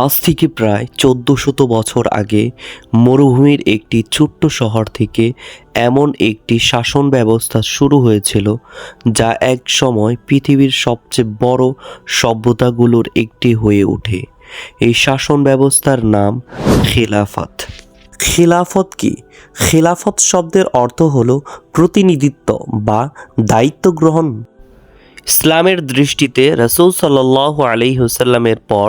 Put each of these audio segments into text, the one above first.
আজ থেকে প্রায় ১৪০০ বছর আগে মরুভূমির একটি ছোট্ট শহর থেকে এমন একটি শাসন ব্যবস্থা শুরু হয়েছিল যা এক সময় পৃথিবীর সবচেয়ে বড় সভ্যতাগুলোর একটি হয়ে ওঠে। এই শাসন ব্যবস্থার নাম খিলাফত। খিলাফত কি? খিলাফত শব্দের অর্থ হলো প্রতিনিধিত্ব বা দায়িত্ব গ্রহণ। ইসলামের দৃষ্টিতে রাসূল সাল্লাল্লাহু আলাইহি ওয়াসাল্লামের পর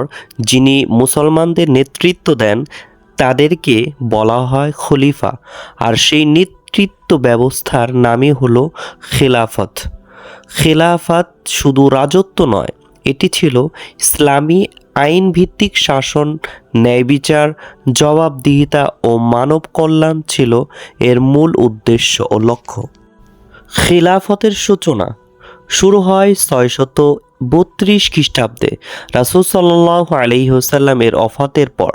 যিনি মুসলমানদের নেতৃত্ব দেন তাদেরকে বলা হয় খলিফা, আর সেই নেতৃত্ব ব্যবস্থার নামই হলো খিলাফত। খিলাফত শুধু রাজত্ব নয়, এটি ছিল ইসলামী আইন ভিত্তিক শাসন, ন্যায়বিচার, জবাবদিহিতা ও মানব কল্যাণ ছিল এর মূল উদ্দেশ্য ও লক্ষ্য। খিলাফতের সূচনা শুরু হয় ৬৩২ খ্রিস্টাব্দে রাসূল সাল্লাল্লাহু আলাইহি ওয়াসাল্লামের ওফাতের পর।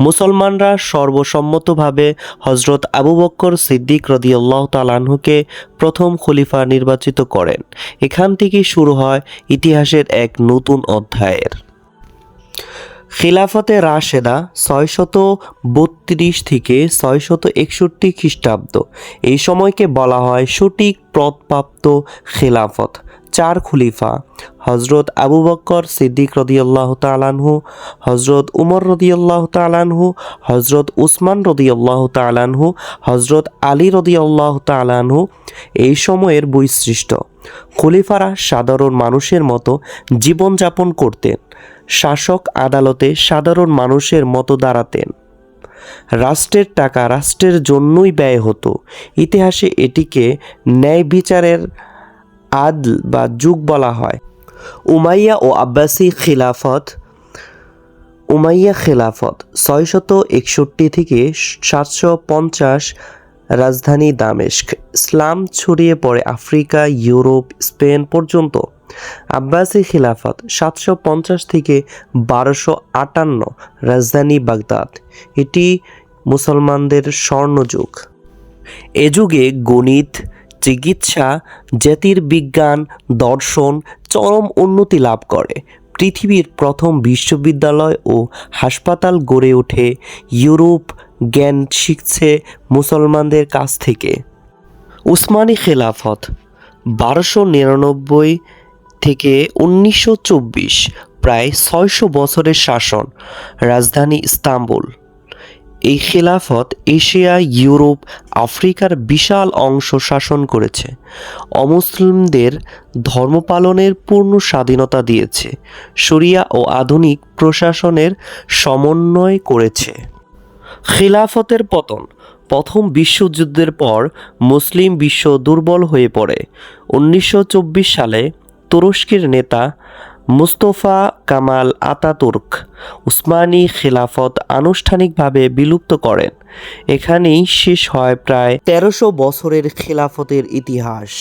মুসলমানরা সর্বসম্মতভাবে হযরত আবু বকর সিদ্দিক রাদিয়াল্লাহু তাআলা আনহুকে প্রথম খলিফা নির্বাচিত করেন। এখান থেকেই শুরু হয় ইতিহাসের এক নতুন অধ্যায়ের। খিলাফতে রাশেদা ৬৩২ থেকে ৬৬১ খ্রিস্টাব্দ। এই সময়কে বলা হয় সঠিক পদপ্রাপ্ত খিলাফত। ৪ খলিফা: হযরত আবু বকর সিদ্দিক রাদিয়াল্লাহু তাআলা আনহু, হযরত উমর রাদিয়াল্লাহু তাআলা আনহু, হযরত উসমান রাদিয়াল্লাহু তাআলা আনহু, হযরত আলী রাদিয়াল্লাহু তাআলা আনহু। এই সময়ের বৈশিষ্ট্য: খলিফারা সাধারণ মানুষের মতো জীবনযাপন করতেন, শাসক আদালতে সাধারণ মানুষের মতো দাঁড়াতেন, রাষ্ট্রের টাকা রাষ্ট্রের জন্যই ব্যয় হতো। ইতিহাসে এটিকে ন্যায় বিচারের আদল বা যুগ বলা হয়। উমাইয়া ও আব্বাসী খিলাফত। উমাইয়া খিলাফত ৬৬১ থেকে ৭৫০। রাজধানী দামেস্ক। ইসলাম ছড়িয়ে পড়ে আফ্রিকা, ইউরোপ, স্পেন পর্যন্ত। আব্বাসী খিলাফত ৭৫০ থেকে ১২৫৮। রাজধানী বাগদাদ। এটি মুসলমানদের স্বর্ণযুগ। এ যুগে গণিত, চিকিৎসা, জ্যোতির্বিজ্ঞান, দর্শন চরম উন্নতি লাভ করে। পৃথিবীর প্রথম বিশ্ববিদ্যালয় ও হাসপাতাল গড়ে ওঠে। ইউরোপ জ্ঞান শিখছে মুসলমানদের কাছ থেকে। উসমানী খেলাফত ১২৯৯ থেকে ১৯২৪, প্রায় ৬০০ বছরের শাসন। রাজধানী ইস্তাম্বুল। এই খেলাফত এশিয়া, ইউরোপ, আফ্রিকার বিশাল অংশ শাসন করেছে। অমুসলিমদের ধর্ম পালনের পূর্ণ স্বাধীনতা দিয়েছে। শরিয়া ও আধুনিক প্রশাসনের সমন্বয় করেছে। খিলাফতের পতন। প্রথম বিশ্বযুদ্ধের পর মুসলিম বিশ্ব দুর্বল হয়ে পড়ে। ১৯২৪ সালে তুরস্কের নেতা মুস্তফা কামাল আতাতুর্ক উসমানী খিলাফত আনুষ্ঠানিকভাবে বিলুপ্ত করেন। এখানেই শেষ হয় প্রায় ১৩০০ বছরের খিলাফতের ইতিহাস।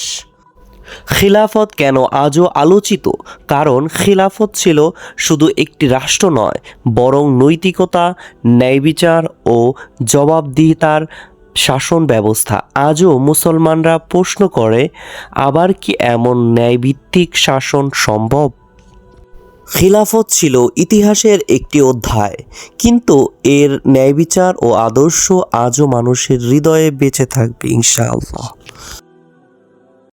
খিলাফত কেন আজও আলোচিত? কারণ খিলাফত ছিল শুধু একটি রাষ্ট্র নয়, বরং নৈতিকতা, ন্যায়বিচার ও জবাবদিহিতার শাসন ব্যবস্থা। আজও মুসলমানরা প্রশ্ন করে, আবার কি এমন ন্যায়ভিত্তিক শাসন সম্ভব? খিলাফত ছিল ইতিহাসের একটি অধ্যায়, কিন্তু এর ন্যায়বিচার ও আদর্শ আজও মানুষের হৃদয়ে বেঁচে থাকবে ইনশাআল্লাহ।